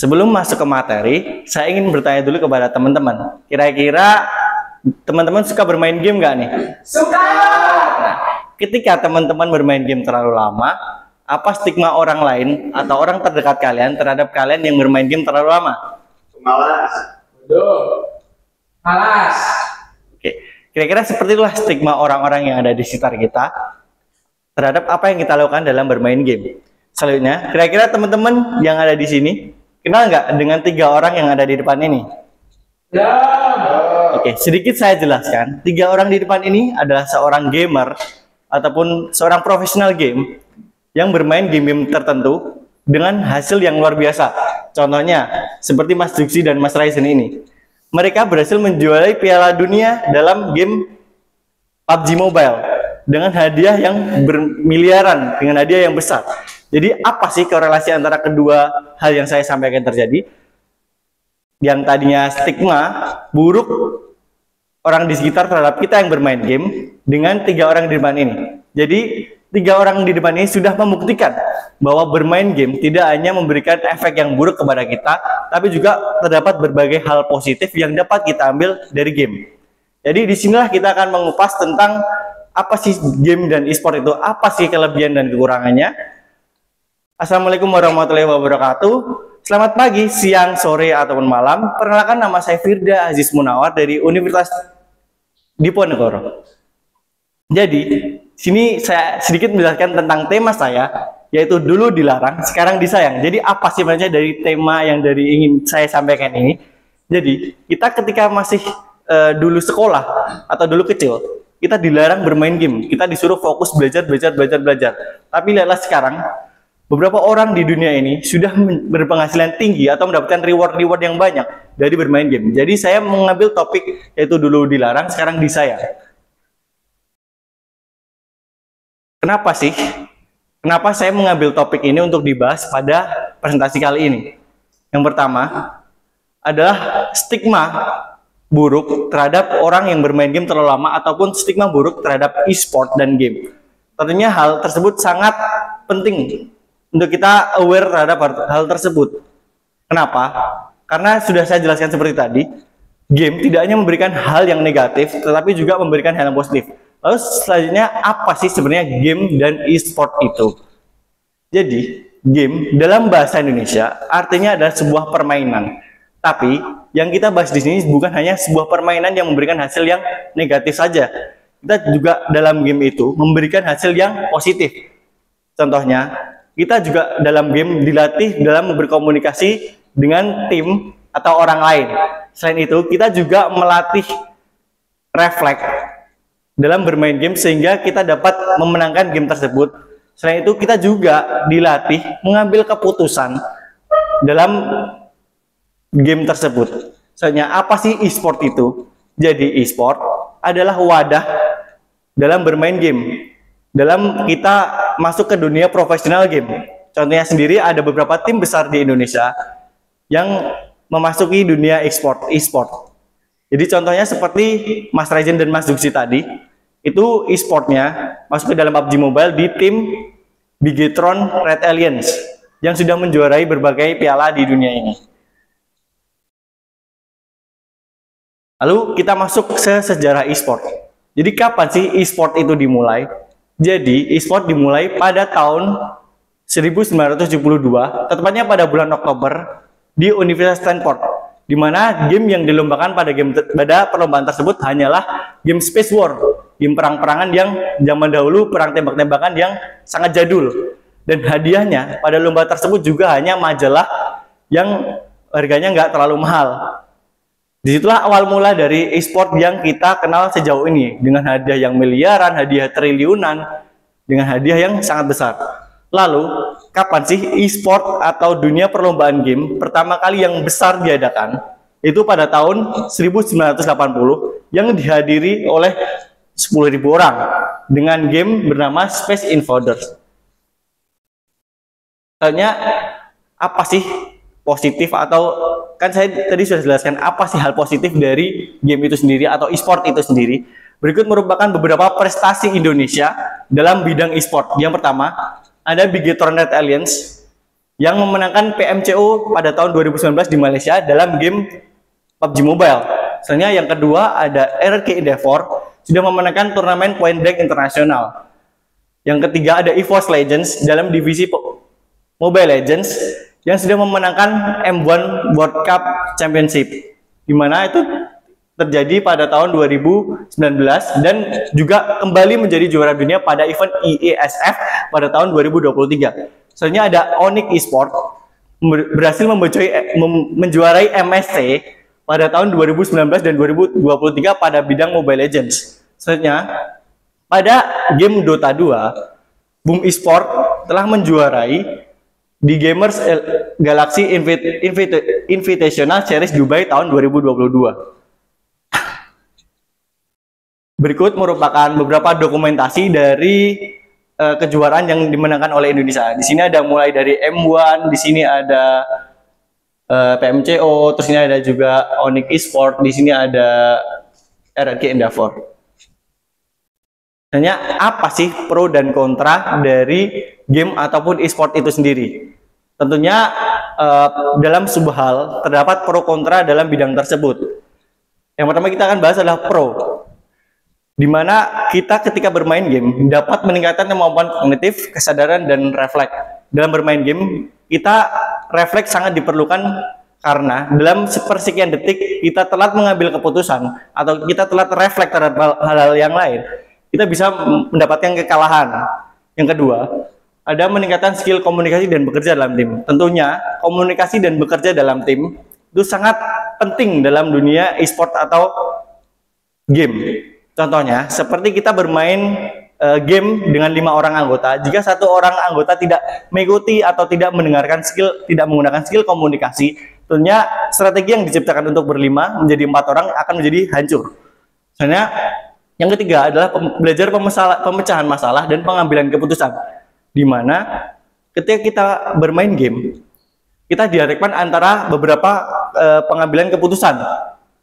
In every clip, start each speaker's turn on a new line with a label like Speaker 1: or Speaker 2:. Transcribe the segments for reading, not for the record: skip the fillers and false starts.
Speaker 1: Sebelum masuk ke materi, saya ingin bertanya dulu kepada teman-teman. Kira-kira teman-teman suka bermain game nggak nih?
Speaker 2: Suka!
Speaker 1: Nah, ketika teman-teman bermain game terlalu lama, apa stigma orang lain atau orang terdekat kalian terhadap kalian yang bermain game terlalu lama?
Speaker 2: Malas. Betul. Malas.
Speaker 1: Oke, kira-kira seperti itulah stigma orang-orang yang ada di sekitar kita terhadap apa yang kita lakukan dalam bermain game. Selanjutnya, kira-kira teman-teman yang ada di sini kenal nggak dengan 3 orang yang ada di depan ini?
Speaker 2: Ya.
Speaker 1: Oke, sedikit saya jelaskan. 3 orang di depan ini adalah seorang gamer ataupun seorang profesional game yang bermain game-game tertentu dengan hasil yang luar biasa. Contohnya, seperti Mas Juksi dan Mas Raisen ini. Mereka berhasil menjuarai Piala Dunia dalam game PUBG Mobile dengan hadiah yang bermiliaran, dengan hadiah yang besar. Jadi apa sih korelasi antara kedua hal yang saya sampaikan terjadi? Yang tadinya stigma buruk orang di sekitar terhadap kita yang bermain game dengan 3 orang di depan ini. Jadi 3 orang di depan ini sudah membuktikan bahwa bermain game tidak hanya memberikan efek yang buruk kepada kita, tapi juga terdapat berbagai hal positif yang dapat kita ambil dari game. Jadi disinilah kita akan mengupas tentang apa sih game dan e-sport itu, apa sih kelebihan dan kekurangannya. Assalamualaikum warahmatullahi wabarakatuh. Selamat pagi, siang, sore, ataupun malam. Perkenalkan, nama saya Firda Aziz Munawar dari Universitas Diponegoro. Jadi, sini saya sedikit menjelaskan tentang tema saya, yaitu dulu dilarang, sekarang disayang. Jadi, apa sih sebenarnya dari tema yang ingin saya sampaikan ini? Jadi, kita ketika masih dulu sekolah atau dulu kecil, kita dilarang bermain game. Kita disuruh fokus belajar. Tapi lihatlah sekarang, beberapa orang di dunia ini sudah berpenghasilan tinggi atau mendapatkan reward yang banyak dari bermain game. Jadi saya mengambil topik yaitu dulu dilarang, sekarang disayang. Kenapa sih? Kenapa saya mengambil topik ini untuk dibahas pada presentasi kali ini? Yang pertama adalah stigma buruk terhadap orang yang bermain game terlalu lama ataupun stigma buruk terhadap e-sport dan game. Tentunya hal tersebut sangat penting untuk kita aware terhadap hal tersebut. Kenapa? Karena sudah saya jelaskan seperti tadi, game tidak hanya memberikan hal yang negatif, tetapi juga memberikan hal yang positif. Lalu selanjutnya, apa sih sebenarnya game dan e-sport itu? Jadi, game dalam bahasa Indonesia artinya adalah sebuah permainan. Tapi, yang kita bahas di sini bukan hanya sebuah permainan yang memberikan hasil yang negatif saja. Kita juga dalam game itu memberikan hasil yang positif. Contohnya, kita juga dalam game dilatih dalam berkomunikasi dengan tim atau orang lain. Selain itu, kita juga melatih refleks dalam bermain game sehingga kita dapat memenangkan game tersebut. Selain itu, kita juga dilatih mengambil keputusan dalam game tersebut. Soalnya, apa sih e-sport itu? Jadi, e-sport adalah wadah dalam bermain game. Dalam kita masuk ke dunia profesional game. Contohnya sendiri ada beberapa tim besar di Indonesia yang memasuki dunia e-sport. Jadi contohnya seperti Mas Raisen dan Mas Juksi tadi, itu e-sportnya masuk ke dalam PUBG Mobile di tim Bigetron Red Aliens yang sudah menjuarai berbagai piala di dunia ini. Lalu kita masuk ke sejarah e-sport. Jadi kapan sih e-sport itu dimulai? Jadi, e-sport dimulai pada tahun 1972, tepatnya pada bulan Oktober di Universitas Stanford, di mana game yang dilombakan pada perlombaan tersebut hanyalah game Space War, game perang-perangan yang zaman dahulu, perang tembak-tembakan yang sangat jadul. Dan hadiahnya pada lomba tersebut juga hanya majalah yang harganya nggak terlalu mahal. Disitulah awal mula dari e-sport yang kita kenal sejauh ini, dengan hadiah yang miliaran, hadiah triliunan, dengan hadiah yang sangat besar. Lalu, kapan sih e-sport atau dunia perlombaan game pertama kali yang besar diadakan? Itu pada tahun 1980 yang dihadiri oleh 10.000 orang dengan game bernama Space Invaders. Tanya, apa sih positif atau kan saya tadi sudah jelaskan apa sih hal positif dari game itu sendiri atau e-sport itu sendiri. Berikut merupakan beberapa prestasi Indonesia dalam bidang e-sport. Yang pertama, ada Bigetron Red Aliens yang memenangkan PMCO pada tahun 2019 di Malaysia dalam game PUBG Mobile. Selanjutnya yang kedua ada RRQ Endeavor, sudah memenangkan turnamen Point Blank Internasional. Yang ketiga ada EVOS Legends dalam divisi Mobile Legends yang sudah memenangkan M1 World Cup Championship, di mana itu terjadi pada tahun 2019 dan juga kembali menjadi juara dunia pada event IESF pada tahun 2023. Selanjutnya ada Onyx Esports, berhasil menjuarai MSC pada tahun 2019 dan 2023 pada bidang Mobile Legends. Selanjutnya pada game Dota 2, Boom Esports telah menjuarai di Gamers Galaxy Invitational Series Dubai tahun 2022. Berikut merupakan beberapa dokumentasi dari kejuaraan yang dimenangkan oleh Indonesia. Di sini ada mulai dari M1, di sini ada PMCO, terus ini ada juga Onyx Esports, di sini ada RRQ Endeavor. Hanya apa sih pro dan kontra dari game ataupun e-sport itu sendiri? Tentunya dalam sebuah hal terdapat pro kontra dalam bidang tersebut. Yang pertama kita akan bahas adalah pro, di mana kita ketika bermain game dapat meningkatkan kemampuan kognitif, kesadaran, dan refleks. Dalam bermain game, kita refleks sangat diperlukan karena dalam sepersekian detik kita telat mengambil keputusan atau kita telat refleks terhadap hal-hal yang lain, kita bisa mendapatkan kekalahan. Yang kedua, ada meningkatkan skill komunikasi dan bekerja dalam tim. Tentunya, komunikasi dan bekerja dalam tim itu sangat penting dalam dunia e-sport atau game. Contohnya, seperti kita bermain game dengan 5 orang anggota, jika satu orang anggota tidak mengikuti atau tidak menggunakan skill komunikasi, tentunya strategi yang diciptakan untuk berlima menjadi 4 orang akan menjadi hancur. Misalnya, yang ketiga adalah belajar pemecahan masalah dan pengambilan keputusan, di mana ketika kita bermain game, kita dihadapkan antara beberapa pengambilan keputusan.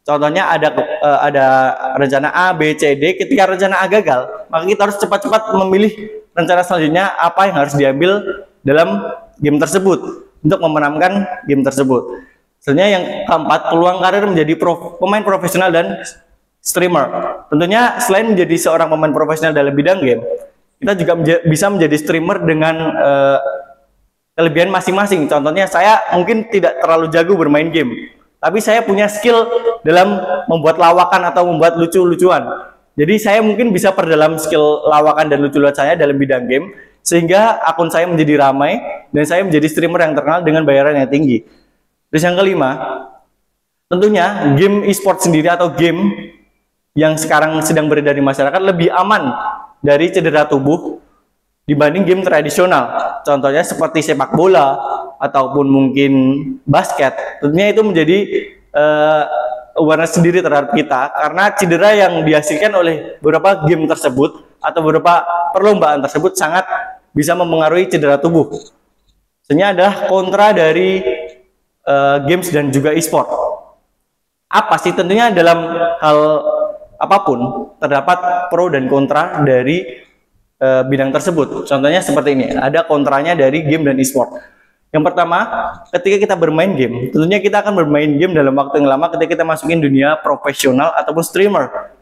Speaker 1: Contohnya ada rencana A, B, C, D. Ketika rencana A gagal, maka kita harus cepat-cepat memilih rencana selanjutnya apa yang harus diambil dalam game tersebut untuk memenangkan game tersebut. Selanjutnya yang keempat, peluang karir menjadi pemain profesional dan streamer. Tentunya selain menjadi seorang pemain profesional dalam bidang game, kita juga bisa menjadi streamer dengan kelebihan masing-masing. Contohnya saya mungkin tidak terlalu jago bermain game, tapi saya punya skill dalam membuat lawakan atau membuat lucu-lucuan. Jadi saya mungkin bisa perdalam skill lawakan dan lucu-lucuan saya dalam bidang game, sehingga akun saya menjadi ramai dan saya menjadi streamer yang terkenal dengan bayaran yang tinggi. Terus yang kelima, tentunya game e-sport sendiri atau game yang sekarang sedang beredar di masyarakat lebih aman dari cedera tubuh dibanding game tradisional. Contohnya seperti sepak bola ataupun mungkin basket. Tentunya itu menjadi awareness sendiri terhadap kita karena cedera yang dihasilkan oleh beberapa game tersebut atau beberapa perlombaan tersebut sangat bisa mempengaruhi cedera tubuh. Sebenarnya adalah kontra dari games dan juga e-sport. Apa sih? Tentunya dalam hal apapun terdapat pro dan kontra dari bidang tersebut. Contohnya seperti ini, ada kontranya dari game dan e-sport. Yang pertama, ketika kita bermain game, tentunya kita akan bermain game dalam waktu yang lama ketika kita masukin dunia profesional ataupun streamer.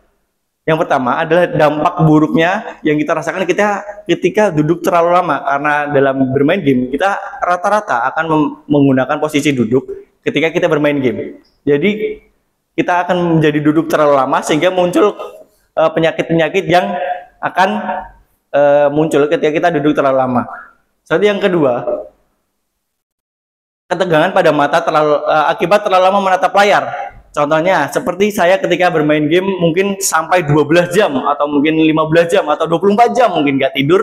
Speaker 1: Yang pertama adalah dampak buruknya yang kita rasakan ketika duduk terlalu lama, karena dalam bermain game kita rata-rata akan menggunakan posisi duduk ketika kita bermain game. Jadi kita akan menjadi duduk terlalu lama sehingga muncul penyakit-penyakit yang akan muncul ketika kita duduk terlalu lama. Jadi yang kedua, ketegangan pada mata akibat terlalu lama menatap layar. Contohnya seperti saya ketika bermain game mungkin sampai 12 jam atau mungkin 15 jam atau 24 jam mungkin nggak tidur.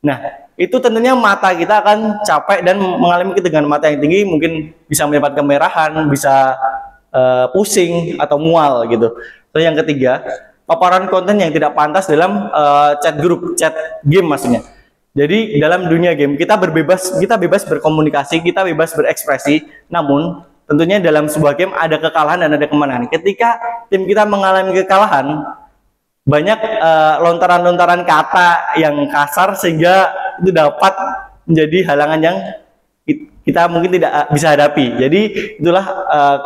Speaker 1: Nah, itu tentunya mata kita akan capek dan mengalami ketegangan mata yang tinggi, mungkin bisa menyebabkan kemerahan, bisa pusing atau mual gitu. Terus yang ketiga, paparan konten yang tidak pantas dalam chat grup, chat game maksudnya. Jadi dalam dunia game kita bebas berkomunikasi, kita bebas berekspresi. Namun tentunya dalam sebuah game ada kekalahan dan ada kemenangan. Ketika tim kita mengalami kekalahan, banyak lontaran-lontaran kata yang kasar sehingga itu dapat menjadi halangan yang kita mungkin tidak bisa hadapi. Jadi itulah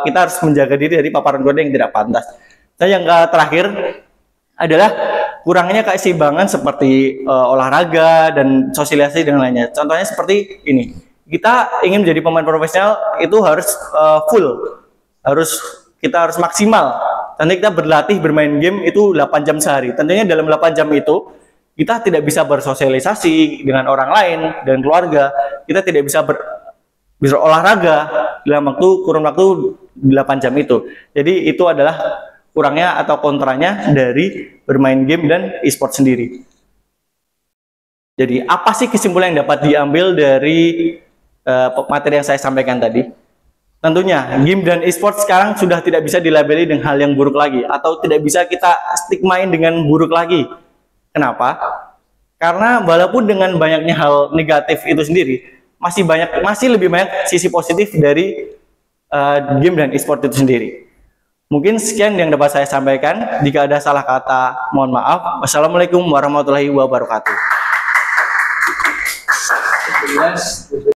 Speaker 1: kita harus menjaga diri dari paparan goda yang tidak pantas. Dan yang terakhir adalah kurangnya keseimbangan seperti olahraga dan sosialisasi dan lainnya. Contohnya seperti ini. Kita ingin menjadi pemain profesional itu harus kita harus maksimal. Tentunya kita berlatih bermain game itu 8 jam sehari. Tentunya dalam 8 jam itu kita tidak bisa bersosialisasi dengan orang lain dan keluarga. Kita tidak bisa berolahraga dalam kurun waktu 8 jam itu. Jadi itu adalah kurangnya atau kontranya dari bermain game dan e-sport sendiri. Jadi apa sih kesimpulan yang dapat diambil dari materi yang saya sampaikan tadi? Tentunya game dan e-sport sekarang sudah tidak bisa dilabeli dengan hal yang buruk lagi atau tidak bisa kita stigmain dengan buruk lagi. Kenapa? Karena walaupun dengan banyaknya hal negatif itu sendiri, masih lebih banyak sisi positif dari game dan e-sport itu sendiri. Mungkin sekian yang dapat saya sampaikan. Jika ada salah kata, mohon maaf. Wassalamualaikum warahmatullahi wabarakatuh.